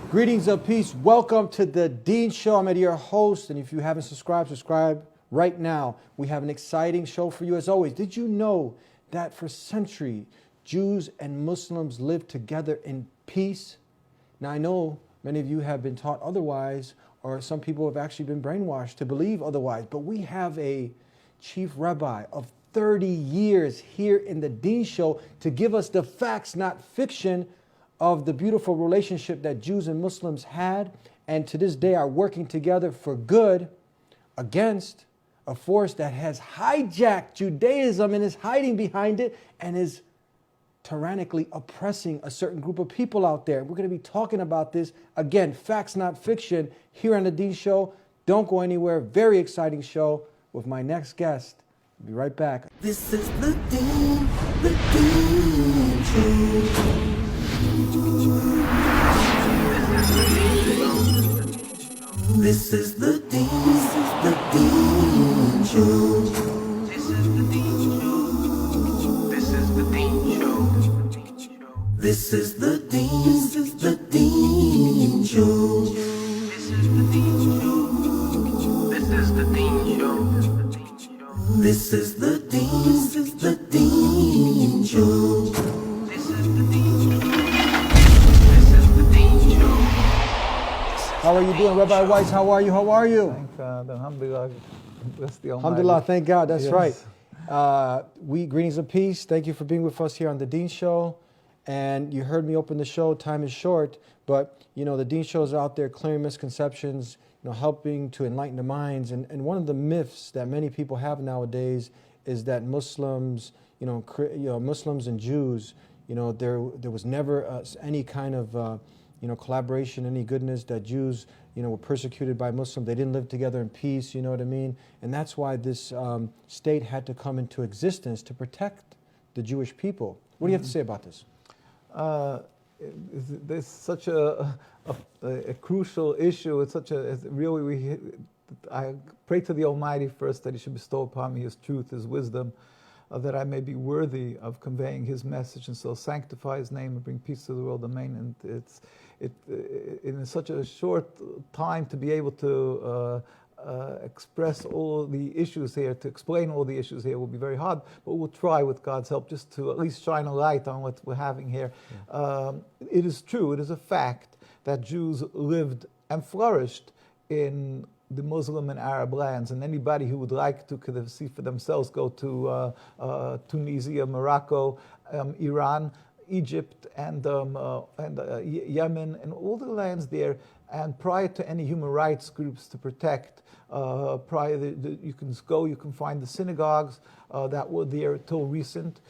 Greetings of peace. Welcome to the Dean Show. I'm Eddie, your host, and if you haven't subscribed, subscribe right now. We have an exciting show for you as always. Did you know that for centuries, Jews and Muslims lived together in peace? Now, I know many of you have been taught otherwise, or some people have actually been brainwashed to believe otherwise, but we have a chief rabbi of 30 years here in the Dean Show to give us the facts, not fiction, of the beautiful relationship that Jews and Muslims had and to this day are working together for good against a force that has hijacked Judaism and is hiding behind it and is tyrannically oppressing a certain group of people out there. We're going to be talking about this. Again, facts, not fiction, here on the Dean Show. Don't go anywhere. Very exciting show with my next guest. I'll be right back. This is the Dean Show. This is the Dean Show. This is the Dean Show. This is the Dean Show. This is the Dean Show. This is the Dean Show. This is the Dean Show. This is the Dean Show. How are you doing, Rabbi Weiss? How are you? How are you? Thank God. Alhamdulillah. Bless the Almighty. Alhamdulillah. Thank God. That's Yes. right. Greetings of peace. Thank you for being with us here on the Dean Show. And you heard me open the show. Time is short, but the Dean Show is out there clearing misconceptions, helping to enlighten the minds. And one of the myths that many people have nowadays is that Muslims, Muslims and Jews, there was never any kind of collaboration, any goodness, that Jews, were persecuted by Muslims. They didn't live together in peace, you know what I mean? And that's why this state had to come into existence to protect the Jewish people. What do you have to say about this? There's such a crucial issue. I pray to the Almighty first that He should bestow upon me His truth, His wisdom, that I may be worthy of conveying His message, and so sanctify His name and bring peace to the world. Amen. And in such a short time to be able to express all the issues here, to explain all the issues here will be very hard, but we'll try with God's help just to at least shine a light on what we're having here. Yeah. It is true, it is a fact that Jews lived and flourished in the Muslim and Arab lands, and anybody who would like to could see for themselves go to Tunisia, Morocco, Iran, Egypt, and Yemen, and all the lands there. And prior to any human rights groups to protect, you can find the synagogues that were there till recent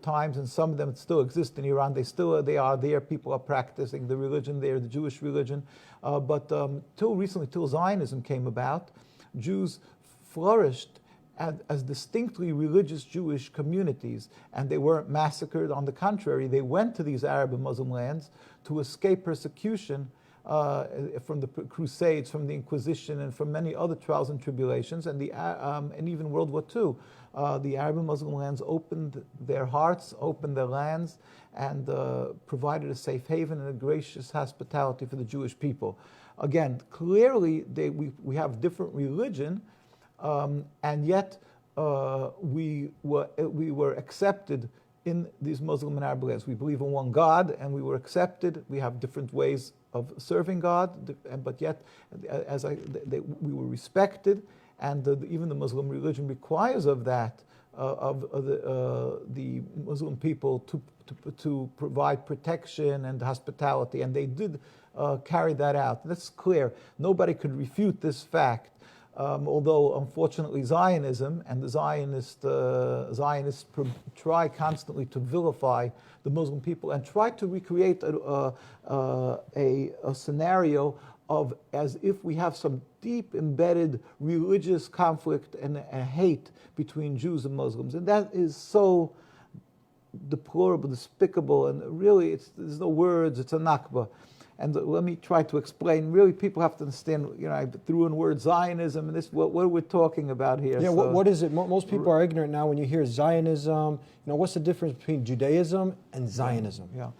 times, and some of them still exist in Iran. They are there. People are practicing the religion there, the Jewish religion. But till recently, till Zionism came about, Jews flourished as distinctly religious Jewish communities, and they weren't massacred. On the contrary, they went to these Arab and Muslim lands to escape persecution from the Crusades, from the Inquisition, and from many other trials and tribulations, and even World War II. The Arab and Muslim lands opened their hearts, opened their lands, and provided a safe haven and a gracious hospitality for the Jewish people. Again, clearly we have different religion, and yet we were accepted in these Muslim and Arab lands. We believe in one God, and we were accepted. We have different ways of serving God, but yet, we were respected, and even the Muslim religion requires of that, the Muslim people to provide protection and hospitality, and they did carry that out. That's clear. Nobody could refute this fact. Although, unfortunately, Zionism and the Zionists try constantly to vilify the Muslim people and try to recreate a scenario of as if we have some deep embedded religious conflict and hate between Jews and Muslims. And that is so deplorable, despicable, and really there's no words, it's a Nakba. And let me try to explain. Really, people have to understand, I threw in the word Zionism, and this, what we're talking about here. Yeah, So, what is it? Most people are ignorant now when you hear Zionism. What's the difference between Judaism and Zionism? Yeah.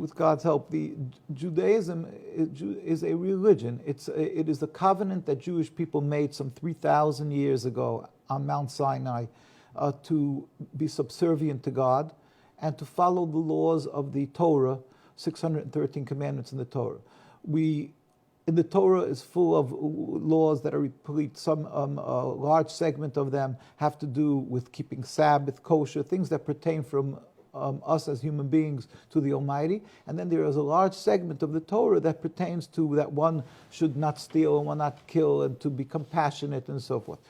With God's help, the Judaism is a religion. It is the covenant that Jewish people made some 3,000 years ago on Mount Sinai to be subservient to God and to follow the laws of the Torah, 613 commandments in the Torah. In the Torah is full of laws that are replete. Some a large segment of them have to do with keeping Sabbath, kosher, things that pertain from us as human beings to the Almighty. And then there is a large segment of the Torah that pertains to that one should not steal and one not kill and to be compassionate and so forth.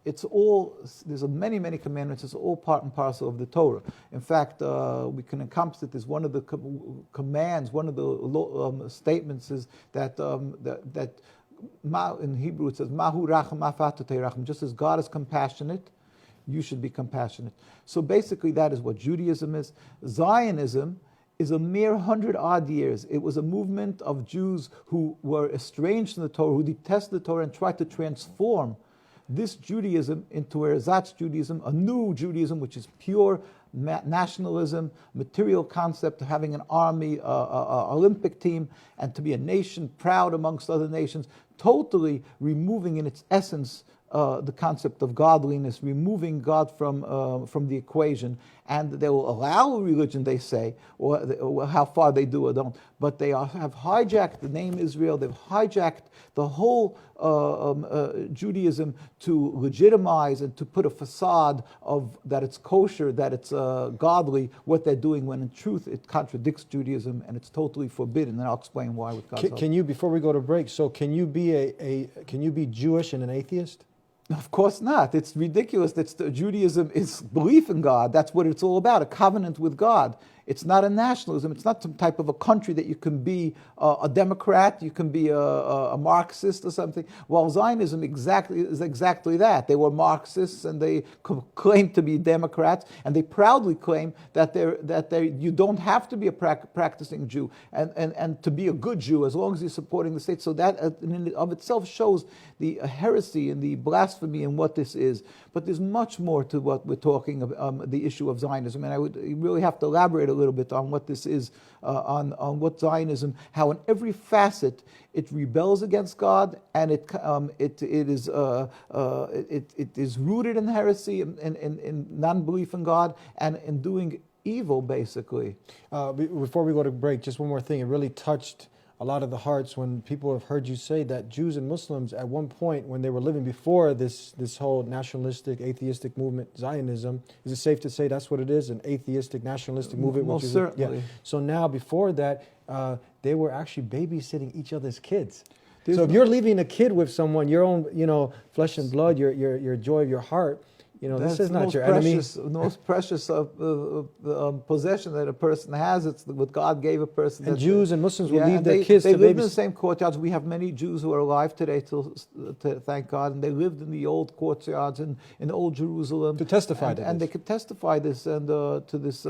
There's many, many commandments. It's all part and parcel of the Torah. In fact, we can encompass it as one of the commands, one of the statements is that in Hebrew it says, Mahu racham afata teiracham. Just as God is compassionate, you should be compassionate. So basically that is what Judaism is. Zionism is a mere 100-odd years. It was a movement of Jews who were estranged from the Torah, who detested the Torah and tried to transform this Judaism into ersatz Judaism, a new Judaism, which is pure nationalism, material concept of having an army, Olympic team, and to be a nation proud amongst other nations, totally removing in its essence the concept of godliness, removing God from the equation, and they will allow religion, they say, or how far they do or don't, but they have hijacked the name Israel, they've hijacked the whole Judaism to legitimize and to put a facade of that it's kosher, that it's godly, what they're doing, when in truth it contradicts Judaism and it's totally forbidden, and I'll explain why with God's help. Can you, before we go to break, so can you be Jewish and an atheist? Of course not. It's ridiculous. Judaism is belief in God. That's what it's all about, a covenant with God. It's not a nationalism. It's not some type of a country that you can be a Democrat, you can be a Marxist or something. Well, Zionism is exactly that. They were Marxists and they claim to be Democrats, and they proudly claim that you don't have to be a practicing Jew and to be a good Jew as long as you're supporting the state. So that in and of itself shows the heresy and the blasphemy in what this is. But there's much more to what we're talking about, the issue of Zionism, and I would really have to elaborate a little bit on what this is, on what Zionism, how in every facet it rebels against God, and it is rooted in heresy and non-belief in God, and in doing evil, basically. Before we go to break, just one more thing. It really touched a lot of the hearts when people have heard you say that Jews and Muslims at one point, when they were living before this whole nationalistic, atheistic movement, Zionism, is it safe to say that's what it is, an atheistic, nationalistic movement? Most certainly. Yeah. So now, before that, they were actually babysitting each other's kids. So if you're leaving a kid with someone, your own, flesh and blood, your joy of your heart, this is not your enemy. The most precious possession that a person has. It's what God gave a person. And Jews and Muslims will leave their kids to babysit. They live in the same courtyards. We have many Jews who are alive today, to thank God, and they lived in the old courtyards in old Jerusalem. To testify to this. And they could testify this and to this,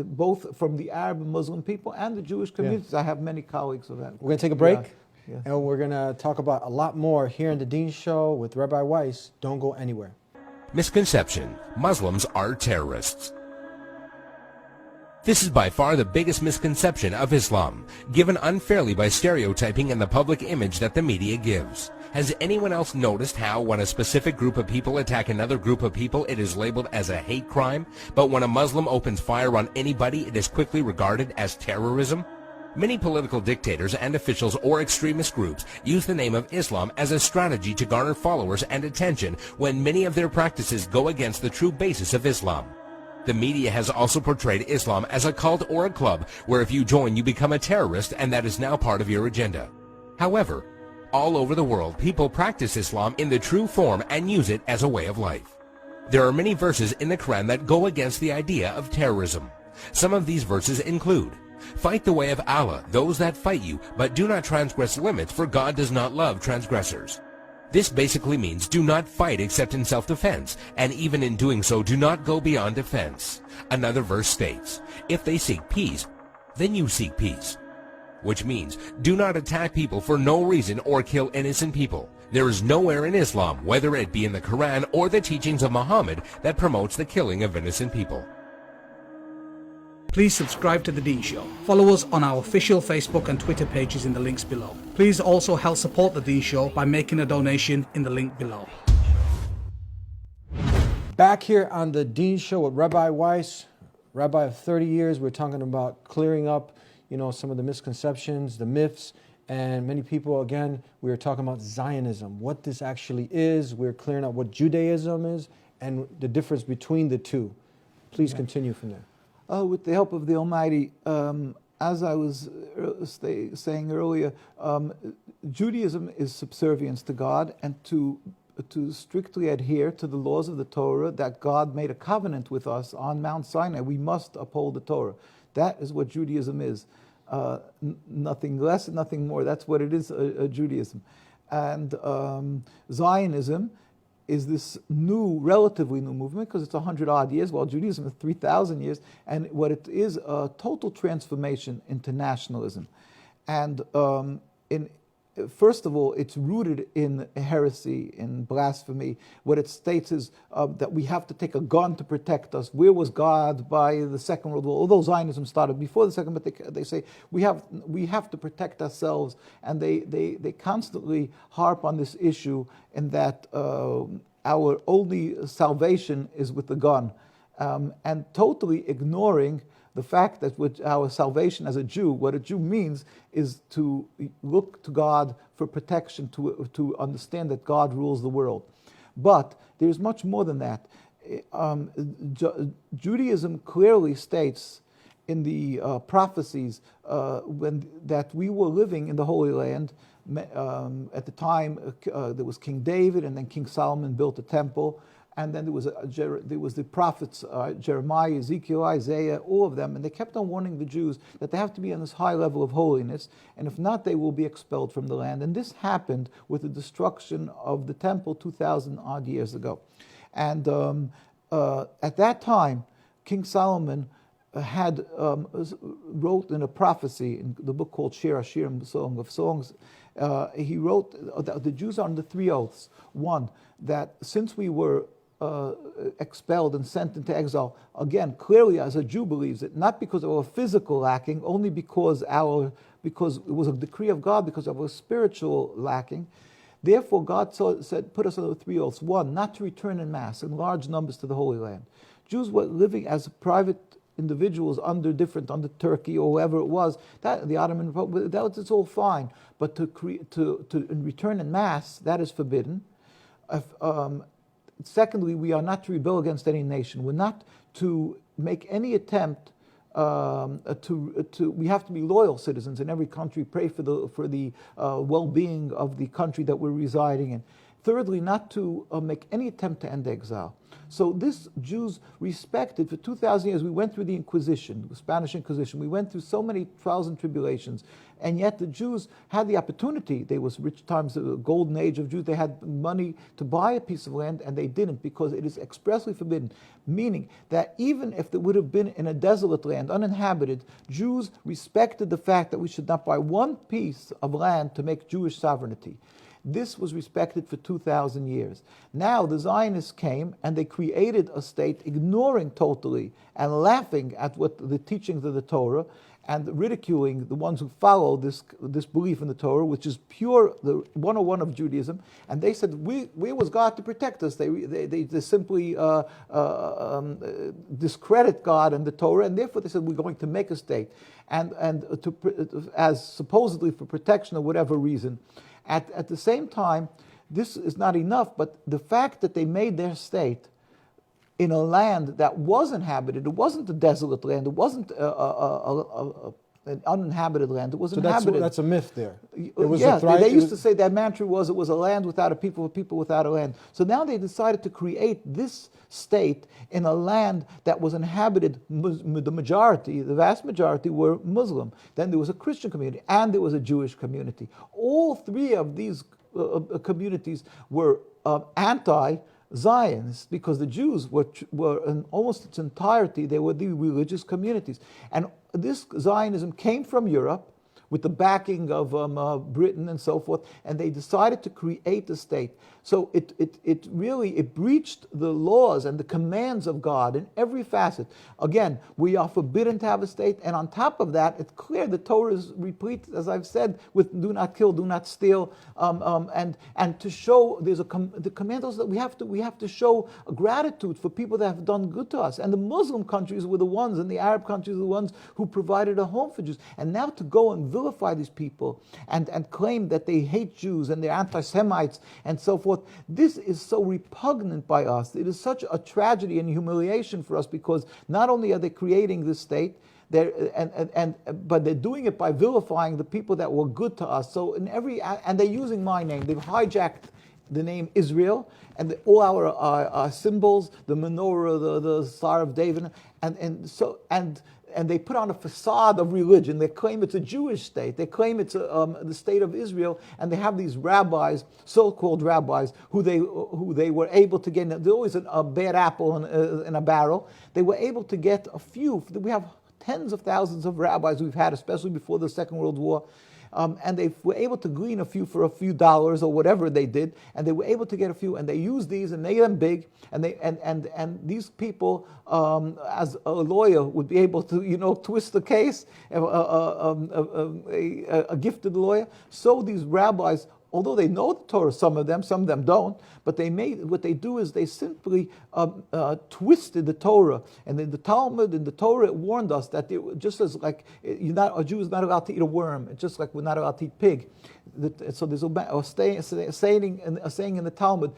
both from the Arab and Muslim people and the Jewish communities. Yeah. I have many colleagues of that. We're going to take a break. Yeah. Yes. And we're going to talk about a lot more here in the Dean Show with Rabbi Weiss. Don't go anywhere. Misconception: Muslims are terrorists. This is by far the biggest misconception of Islam, given unfairly by stereotyping and the public image that the media gives. Has anyone else noticed how when a specific group of people attack another group of people, it is labeled as a hate crime, but when a Muslim opens fire on anybody, it is quickly regarded as terrorism? Many political dictators and officials or extremist groups use the name of Islam as a strategy to garner followers and attention when many of their practices go against the true basis of Islam. The media has also portrayed Islam as a cult or a club where if you join you become a terrorist, and that is now part of your agenda. However, all over the world people practice Islam in the true form and use it as a way of life. There are many verses in the Quran that go against the idea of terrorism. Some of these verses include: fight the way of Allah, those that fight you, but do not transgress limits, for God does not love transgressors. This basically means do not fight except in self-defense, and even in doing so, do not go beyond defense. Another verse states, if they seek peace, then you seek peace. Which means, do not attack people for no reason or kill innocent people. There is nowhere in Islam, whether it be in the Quran or the teachings of Muhammad, that promotes the killing of innocent people. Please subscribe to The Dean Show. Follow us on our official Facebook and Twitter pages in the links below. Please also help support The Dean Show by making a donation in the link below. Back here on the Dean Show with Rabbi Weiss, Rabbi of 30 years, we're talking about clearing up, some of the misconceptions, the myths, and many people, again, we were talking about Zionism, what this actually is. We're clearing up what Judaism is and the difference between the two. Please continue from there. With the help of the Almighty, as I was saying earlier, Judaism is subservience to God and to strictly adhere to the laws of the Torah that God made a covenant with us on Mount Sinai. We must uphold the Torah. That is what Judaism is. Nothing less and nothing more. That's what it is, Judaism. And Zionism is this relatively new movement because it's 100-odd years, while Judaism is 3,000 years. And what it is, a total transformation into nationalism. And first of all, it's rooted in heresy, in blasphemy. What it states is that we have to take a gun to protect us. Where was God by the Second World War? Although Zionism started before the Second, but they say we have to protect ourselves, and they constantly harp on this issue, in that our only salvation is with the gun, and totally ignoring the fact that with our salvation as a Jew, what a Jew means is to look to God for protection, to understand that God rules the world. But there's much more than that. Judaism clearly states in the prophecies that we were living in the Holy Land. At the time, there was King David, and then King Solomon built a temple. And then there was the prophets, Jeremiah, Ezekiel, Isaiah, all of them, and they kept on warning the Jews that they have to be on this high level of holiness, and if not, they will be expelled from the land. And this happened with the destruction of the temple 2,000 odd years ago. And at that time, King Solomon wrote in a prophecy in the book called Shir Hashirim, Song of Songs. He wrote that the Jews are under 3 oaths. One, that since we were expelled and sent into exile, again, clearly as a Jew believes it, not because of our physical lacking, only because it was a decree of God, because of our spiritual lacking. Therefore, God said, put us under 3 oaths. One, not to return in mass, in large numbers to the Holy Land. Jews were living as private individuals under Turkey or whoever it was, the Ottoman Republic, it's all fine. But to return in mass, that is forbidden. Secondly, we are not to rebel against any nation. We're not to make any attempt we have to be loyal citizens in every country, pray for the well-being of the country that we're residing in. Thirdly, not to make any attempt to end exile. So this Jews respected for 2,000 years. We went through the Inquisition, the Spanish Inquisition. We went through so many trials and tribulations. And yet the Jews had the opportunity. There was rich times, the golden age of Jews. They had money to buy a piece of land, and they didn't, because it is expressly forbidden. Meaning that even if it would have been in a desolate land, uninhabited, Jews respected the fact that we should not buy one piece of land to make Jewish sovereignty. This was respected for 2,000 years. Now the Zionists came and they created a state, ignoring totally and laughing at what the teachings of the Torah, and ridiculing the ones who follow this belief in the Torah, which is pure, the 101 of Judaism. And they said, where was God to protect us? They simply discredit God and the Torah, and therefore they said, we're going to make a state, as supposedly for protection or whatever reason. At the same time, this is not enough, but the fact that they made their state in a land that was inhabited, it wasn't a desolate land, it wasn't an uninhabited land, it was inhabited. That's a myth there. They used to say that mantra was, it was a land without a people without a land. So now they decided to create this state in a land that was inhabited, the vast majority were Muslim. Then there was a Christian community, and there was a Jewish community. All 3 of these communities were anti Zionists, because the Jews were in almost its entirety, they were the religious communities. And this Zionism came from Europe with the backing of Britain and so forth, and they decided to create a state. So it really breached the laws and the commands of God in every facet. Again, we are forbidden to have a state, and on top of that, it's clear the Torah is replete, as I've said, with do not kill, do not steal, and to show the commands that we have to show gratitude for people that have done good to us. And the Muslim countries were the ones, and the Arab countries were the ones who provided a home for Jews. And now to go and vilify these people and claim that they hate Jews and they're anti-Semites and so forth, this is so repugnant by us. It is such a tragedy and humiliation for us, because not only are they creating this state, but they're doing it by vilifying the people that were good to us. So and they're using my name. They've hijacked the name Israel and all our symbols, the menorah, the Star of David, and they put on a facade of religion. They claim it's a Jewish state. They claim it's the state of Israel, and they have these rabbis, so-called rabbis, who they were able to get. There's always a bad apple in a barrel. They were able to get a few. We have tens of thousands of rabbis we've had, especially before the Second World War. And they were able to glean a few for a few dollars or whatever they did, and they were able to get a few, and they used these and made them big, and these people, as a lawyer, would be able to twist the case, a gifted lawyer. So these rabbis, although they know the Torah, some of them don't, but what they do is they simply twisted the Torah. And in the Talmud, in the Torah, it warned us that just as like a Jew is not allowed to eat a worm, it's just like we're not allowed to eat pig. So there's a saying in the Talmud,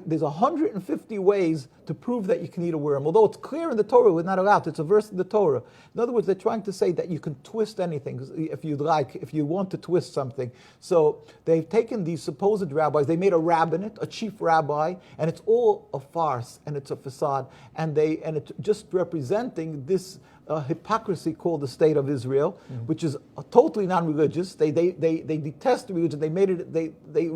there's 150 ways to prove that you can eat a worm. Although it's clear in the Torah we're not allowed to. It's a verse in the Torah. In other words, they're trying to say that you can twist anything if you want to twist something. So they've taken these supposed rabbis, they made a rabbinate, a chief rabbi, and it's all a farce and it's a facade, and it's just representing this hypocrisy called the State of Israel, which is totally non-religious. They detest religion. They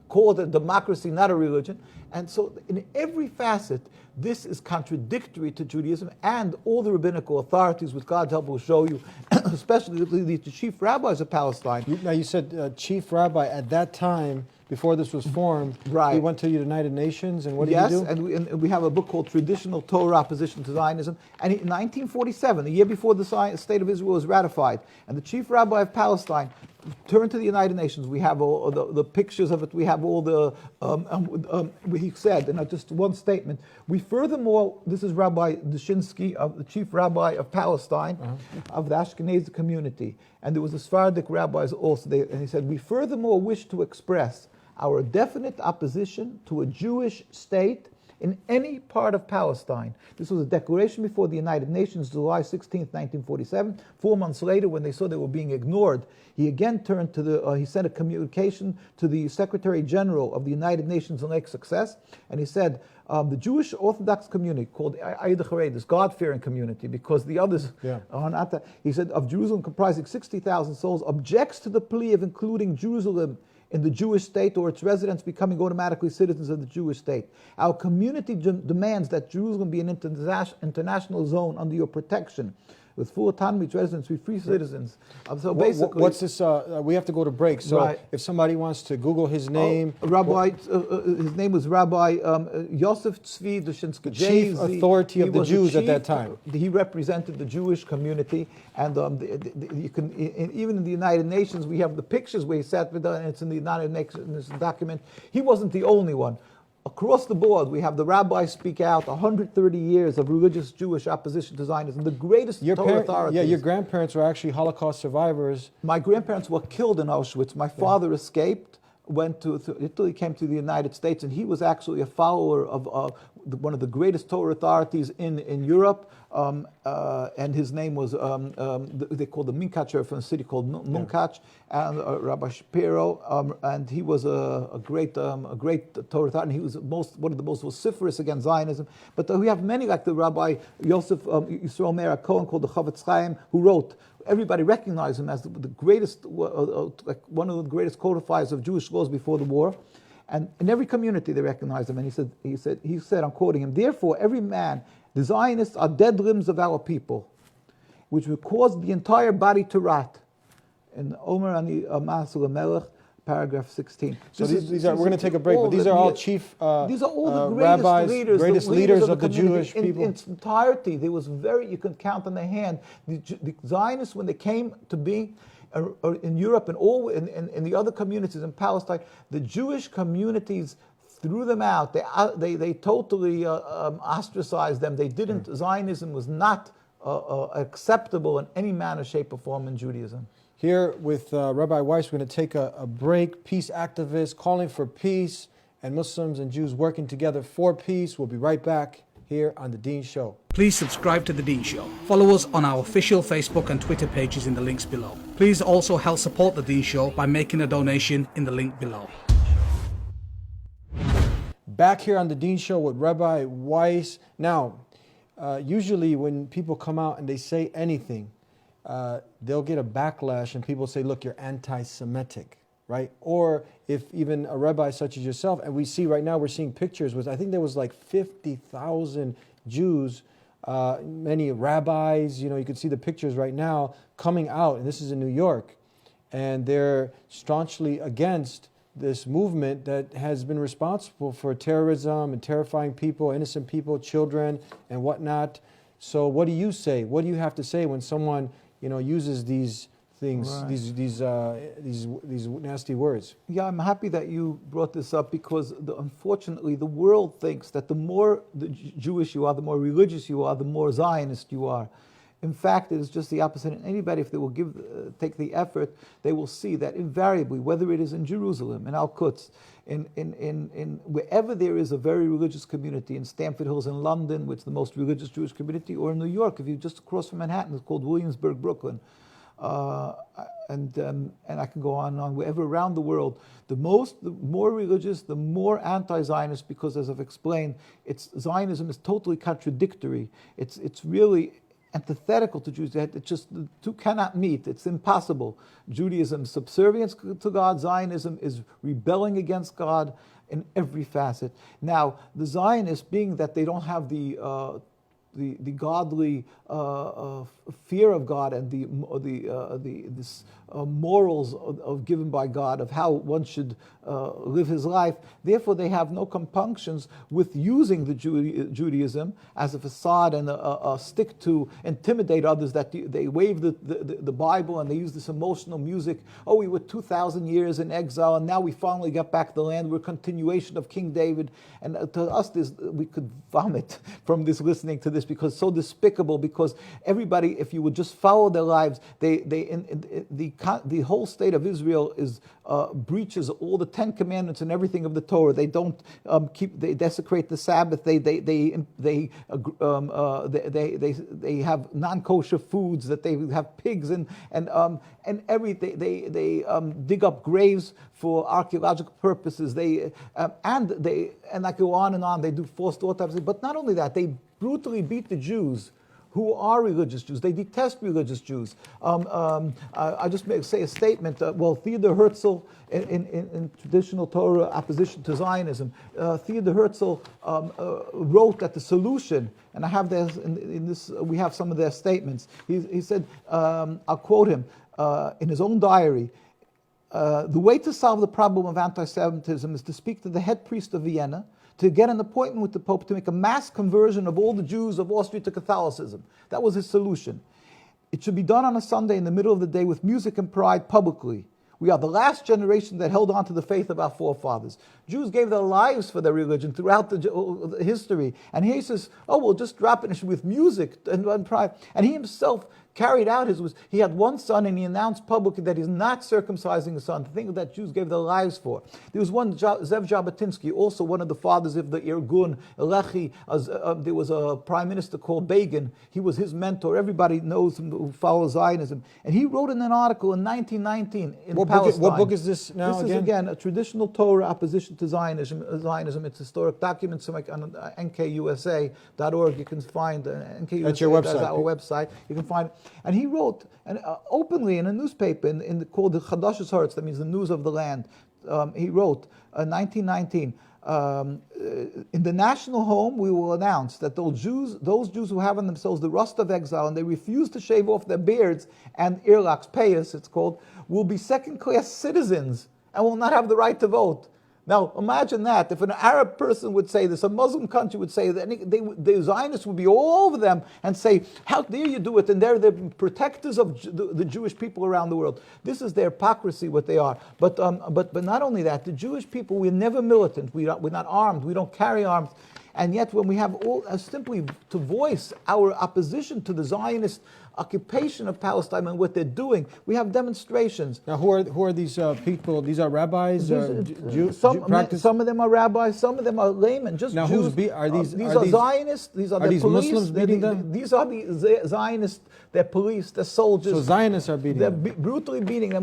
call it a democracy, not a religion. And so in every facet, this is contradictory to Judaism, and all the rabbinical authorities, with God's help, will show you, especially the chief rabbis of Palestine. Now you said chief rabbi at that time, before this was formed, right. He went to the United Nations, and what did he do? Yes, and we have a book called Traditional Torah Opposition to Zionism. And in 1947, the year before the State of Israel was ratified, and the chief rabbi of Palestine turned to the United Nations. We have all the pictures of it. We have all the, he said, and just one statement, we furthermore, this is Rabbi Dushinsky, the chief rabbi of Palestine, of the Ashkenazi community. And there was the Sephardic rabbis also, and he said, we furthermore wish to express our definite opposition to a Jewish state in any part of Palestine. This was a declaration before the United Nations, July 16, 1947. 4 months later, when they saw they were being ignored, he again turned to he sent a communication to the Secretary General of the United Nations in Lake Success, and he said, the Jewish Orthodox community, called Ayid Hared, this God-fearing community, because the others are not that. He said, of Jerusalem comprising 60,000 souls, objects to the plea of including Jerusalem in the Jewish state or its residents becoming automatically citizens of the Jewish state. Our community demands that Jerusalem be an international zone under your protection, with full autonomy, its residents be free citizens. So basically, what's this? We have to go to break. So right. If somebody wants to Google his name, his name was Rabbi Yosef Tzvi Dushinsky, chief authority of the Jews at that time. He represented the Jewish community, and you can even in the United Nations we have the pictures where he sat with them, and it's in the United Nations document. He wasn't the only one. Across the board, we have the rabbis speak out. 130 years of religious Jewish opposition to Zionism. The greatest Torah authorities. Yeah, your grandparents were actually Holocaust survivors. My grandparents were killed in Auschwitz. My father escaped, went to Italy, came to the United States, and he was actually a follower of one of the greatest Torah authorities in Europe. And his name was, they called the Minkacher from a city called Munkach, and Rabbi Shapiro, and he was a great Torah authority, and he was one of the most vociferous against Zionism. But we have many, like the Rabbi Yosef Yisrael Meir Cohen, called the Chavetz Chaim, who wrote, everybody recognized him as the greatest, like one of the greatest codifiers of Jewish laws before the war. And in every community they recognized him. And he said, I'm quoting him, therefore every man, the Zionists are dead limbs of our people, which would cause the entire body to rot. In Omer Ani Masul Melech, paragraph 16. So these are, we're going to take a break, but these are all chief these are all the rabbis, greatest leaders of the community. Jewish people. In its entirety, there was you can count on the hand. The Zionists, when they came to be in Europe and all in the other communities in Palestine, the Jewish communities threw them out. They totally ostracized them. They didn't. Zionism was not acceptable in any manner, shape, or form in Judaism. Here with Rabbi Weiss, we're going to take a break. Peace activists calling for peace, and Muslims and Jews working together for peace. We'll be right back here on The Dean Show. Please subscribe to The Dean Show. Follow us on our official Facebook and Twitter pages in the links below. Please also help support The Dean Show by making a donation in the link below. Back here on The Dean Show with Rabbi Weiss. Now, usually when people come out and they say anything, they'll get a backlash and people say, look, you're anti-Semitic, right? Or if even a rabbi such as yourself, and we see right now, we're seeing pictures with, I think there was like 50,000 Jews, many rabbis, you can see the pictures right now coming out, and this is in New York, and they're staunchly against this movement that has been responsible for terrorism and terrifying people, innocent people, children, and whatnot. So what do you say? What do you have to say when someone uses these things, right, these nasty words? Yeah, I'm happy that you brought this up because unfortunately the world thinks that the more Jewish you are, the more religious you are, the more Zionist you are. In fact, it is just the opposite. And anybody, if they will take the effort, they will see that invariably, whether it is in Jerusalem, in Al-Quds, in wherever there is a very religious community, in Stamford Hills in London, which is the most religious Jewish community, or in New York, if you're just across from Manhattan, it's called Williamsburg, Brooklyn, and I can go on and on. Wherever around the world, the more religious, the more anti-Zionist, because as I've explained, Zionism is totally contradictory. It's really antithetical to Jews. It just, the two cannot meet. It's impossible. Judaism is subservience to God. Zionism is rebelling against God in every facet. Now, the Zionists, being that they don't have the godly fear of God and this morals given by God of how one should live his life. Therefore, they have no compunctions with using the Judaism as a facade and a stick to intimidate others. That they wave the Bible and they use this emotional music. Oh, we were 2,000 years in exile and now we finally got back the land. We're a continuation of King David. And to us, we could vomit from this, listening to this, because it's so despicable. Because everybody, if you would just follow their lives, the whole state of Israel is breaches all the 10 commandments and everything of the Torah. They don't they desecrate the Sabbath. They have non-kosher foods, that they have pigs and everything. They dig up graves for archaeological purposes. And I go on and on. They do forced autopsy. But not only that, they brutally beat the Jews who are religious Jews. They detest religious Jews. I just say a statement. Theodor Herzl, in traditional Torah opposition to Zionism, Theodor Herzl wrote that the solution, and I have this in this. We have some of their statements. He said, I'll quote him in his own diary. The way to solve the problem of anti-Semitism is to speak to the head priest of Vienna, to get an appointment with the Pope to make a mass conversion of all the Jews of Austria to Catholicism. That was his solution. It should be done on a Sunday in the middle of the day with music and pride publicly. We are the last generation that held on to the faith of our forefathers. Jews gave their lives for their religion throughout the history. And he says, we'll just drop it with music and pride. And he himself carried out he had one son, and he announced publicly that he's not circumcising his son, the thing that Jews gave their lives for. There was one, Zev Jabotinsky, also one of the fathers of the Irgun, Lechi. There was a prime minister called Begin. He was his mentor. Everybody knows him who follows Zionism. And he wrote in an article in 1919 in Palestine. What book is this now This again? is, again, a traditional Torah opposition to Zionism. It's historic documents on nkusa.org. You can find nkusa. That's your website. Our website. You can find. And he wrote openly in a newspaper called the Chadash's Haaretz, that means the news of the land, he wrote, 1919, in the national home we will announce that those Jews who have on themselves the rust of exile and they refuse to shave off their beards and earlocks, payas it's called, will be second-class citizens and will not have the right to vote. Now, imagine that. If an Arab person would say this, a Muslim country would say that, the Zionists would be all over them and say, how dare you do it? And they're the protectors of the Jewish people around the world. This is their hypocrisy, what they are. But not only that, the Jewish people, we're never militant. We're not armed. We don't carry arms. And yet when we have simply to voice our opposition to the Zionist occupation of Palestine and what they're doing, we have demonstrations. Now, who are these people? These are rabbis, Jews. Some of them are rabbis. Some of them are laymen. Just now, Jews. These are Zionists. These are these police. Muslims beating them? These are the Zionists. They're police. They're soldiers. So Zionists are beating them. They're brutally beating them.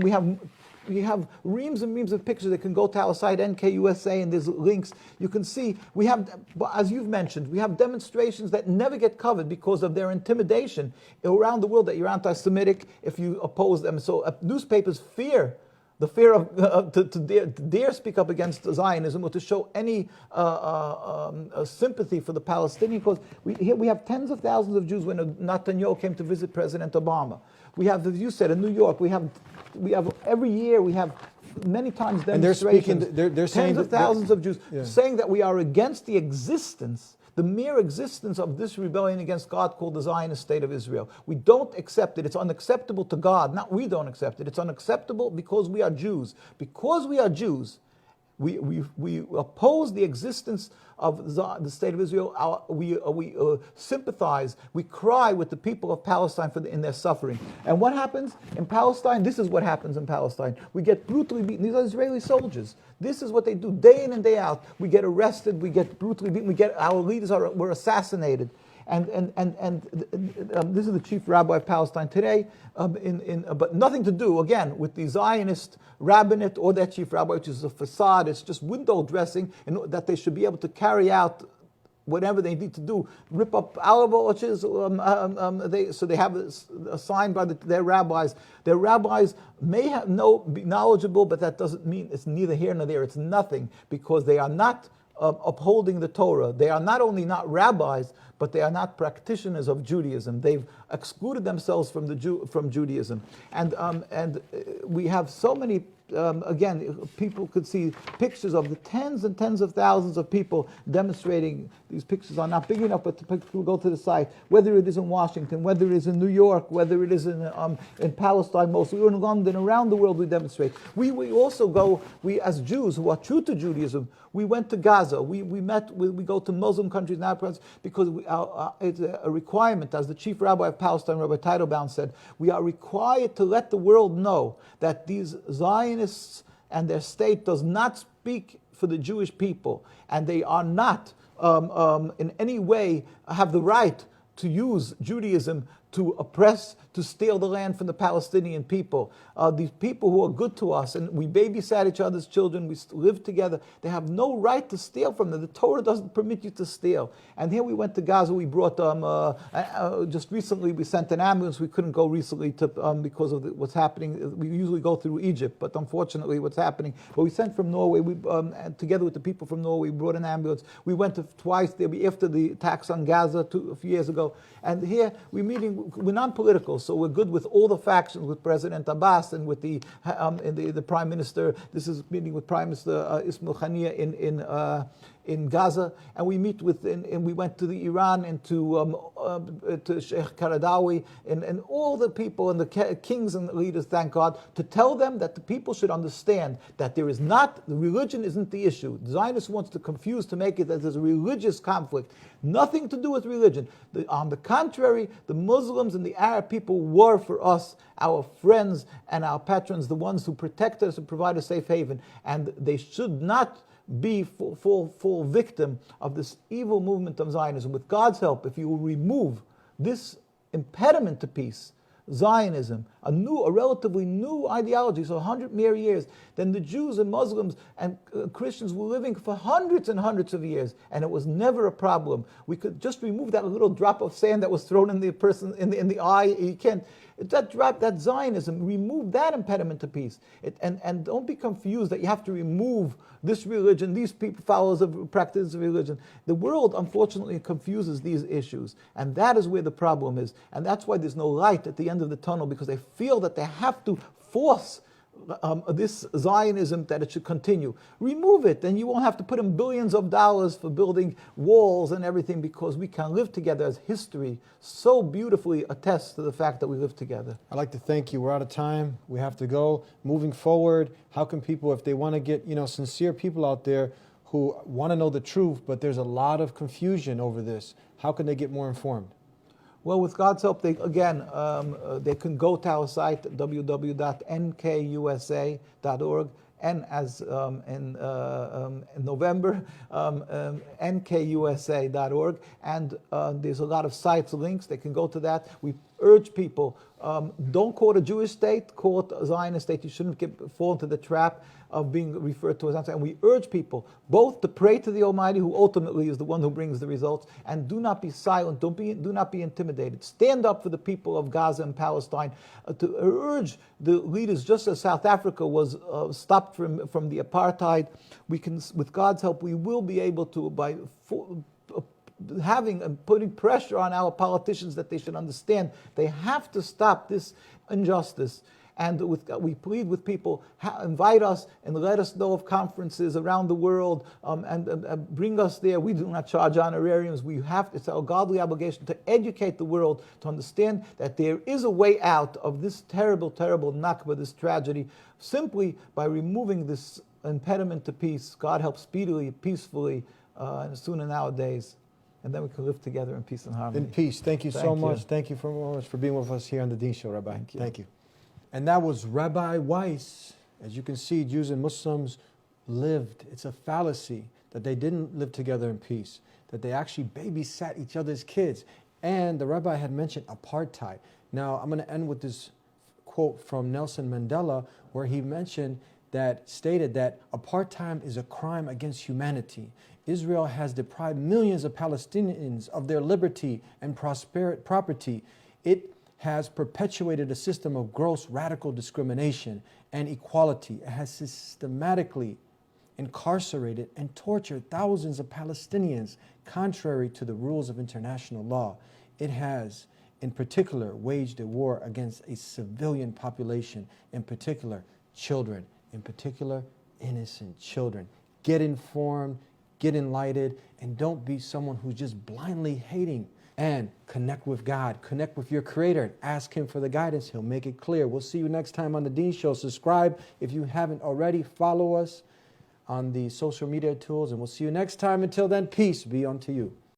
We have reams and reams of pictures that can go to our site, NKUSA, and there's links. You can see, we have, as you've mentioned, we have demonstrations that never get covered because of their intimidation around the world, that you're anti-Semitic if you oppose them. So newspapers fear the fear of to dare speak up against Zionism or to show any sympathy for the Palestinian cause. Here we have tens of thousands of Jews when Netanyahu came to visit President Obama. We have, as you said, in New York, we have every year we have many times demonstrations. And they're saying tens of thousands of Jews saying that we are against the existence, the mere existence of this rebellion against God called the Zionist State of Israel. We don't accept it. It's unacceptable to God. Not we don't accept it. It's unacceptable because we are Jews. Because we are Jews, we oppose the existence of the State of Israel. We sympathize, we cry with the people of Palestine in their suffering. And what happens in Palestine? This is what happens in Palestine. We get brutally beaten. These are Israeli soldiers. This is what they do day in and day out. We get arrested, we get brutally beaten, our leaders were assassinated. And this is the chief rabbi of Palestine today, but nothing to do, again, with the Zionist rabbinate or their chief rabbi, which is a facade. It's just window dressing, that they should be able to carry out whatever they need to do, rip up olive orchards. So they have assigned by their rabbis. Their rabbis may be knowledgeable, but that doesn't mean it's neither here nor there. It's nothing, because they are not upholding the Torah. They are not only not rabbis, but they are not practitioners of Judaism. They've excluded themselves from Judaism, and we have so many. Again, people could see pictures of the tens and tens of thousands of people demonstrating. These pictures are not big enough, but the pictures will go to the site. Whether it is in Washington, whether it is in New York, whether it is in Palestine, mostly, or in London, around the world we demonstrate. We also go, as Jews who are true to Judaism, we went to Gaza. We go to Muslim countries now because it's a requirement, as the chief rabbi of Palestine, Rabbi Teitelbaum, said, we are required to let the world know that these Zionists and their state does not speak for the Jewish people, and they are not in any way have the right to use Judaism to oppress, to steal the land from the Palestinian people. These people who are good to us, and we babysat each other's children, we live together, they have no right to steal from them. The Torah doesn't permit you to steal. And here we went to Gaza, we brought, just recently we sent an ambulance. We couldn't go recently because of what's happening. We usually go through Egypt, but unfortunately what's happening. But we sent from Norway, together with the people from Norway, we brought an ambulance. We went twice there after the attacks on Gaza a few years ago. And here we're non-political, so we're good with all the factions, with President Abbas and with the Prime Minister. This is meeting with Prime Minister Ismail Haniyeh in Gaza, and we meet with, and we went to the Iran and to Sheikh Qaradawi and all the people and the kings and the leaders, thank God, to tell them that the people should understand that the religion isn't the issue. The Zionist wants to confuse, to make it that there's a religious conflict. Nothing to do with religion. On the contrary, the Muslims and the Arab people were for us our friends and our patrons, the ones who protect us and provide a safe haven, and they should not be full victim of this evil movement of Zionism. With God's help, if you will remove this impediment to peace, Zionism, a relatively new ideology, so 100 mere years, then the Jews and Muslims and Christians were living for hundreds and hundreds of years, and it was never a problem. We could just remove that little drop of sand that was thrown in the person in the eye. You can't. That Zionism, remove that impediment to peace. And don't be confused that you have to remove this religion, these people, followers of practice of religion. The world, unfortunately, confuses these issues. And that is where the problem is. And that's why there's no light at the end of the tunnel, because they feel that they have to force this Zionism that it should continue. Remove it, and you won't have to put in billions of dollars for building walls and everything, because we can live together, as history so beautifully attests to the fact that we live together. I'd like to thank you. We're out of time. We have to go. Moving forward, how can people, if they want to get, sincere people out there who want to know the truth, but there's a lot of confusion over this, how can they get more informed? Well, with God's help, they can go to our site, www.nkusa.org, and as in November, nkusa.org, and there's a lot of sites, links, they can go to that. We urge people, don't call it a Jewish state, call it a Zionist state. You shouldn't fall into the trap of being referred to as Zionist. And we urge people both to pray to the Almighty, who ultimately is the one who brings the results, and do not be silent, do not be intimidated. Stand up for the people of Gaza and Palestine, to urge the leaders, just as South Africa was stopped from the apartheid. We can, with God's help, we will be able to, by having and putting pressure on our politicians, that they should understand they have to stop this injustice. And we plead with people, invite us and let us know of conferences around the world, and bring us there. We do not charge honorariums. It's our godly obligation to educate the world to understand that there is a way out of this terrible, terrible Nakba, this tragedy, simply by removing this impediment to peace. God help speedily, peacefully, and sooner nowadays. And then we can live together in peace and harmony. In peace. Thank you so much. Thank you so much for being with us here on the Dean Show, Rabbi. Thank you. And that was Rabbi Weiss. As you can see, Jews and Muslims lived. It's a fallacy that they didn't live together in peace, that they actually babysat each other's kids. And the rabbi had mentioned apartheid. Now, I'm going to end with this quote from Nelson Mandela, where he stated that apartheid is a crime against humanity. Israel has deprived millions of Palestinians of their liberty and property. It has perpetuated a system of gross radical discrimination and equality. It has systematically incarcerated and tortured thousands of Palestinians contrary to the rules of international law. It has, in particular, waged a war against a civilian population, in particular, children, in particular, innocent children. Get informed, get enlightened, and don't be someone who's just blindly hating. And connect with God, connect with your Creator, and ask Him for the guidance. He'll make it clear. We'll see you next time on The Dean Show. Subscribe if you haven't already. Follow us on the social media tools, and we'll see you next time. Until then, peace be unto you.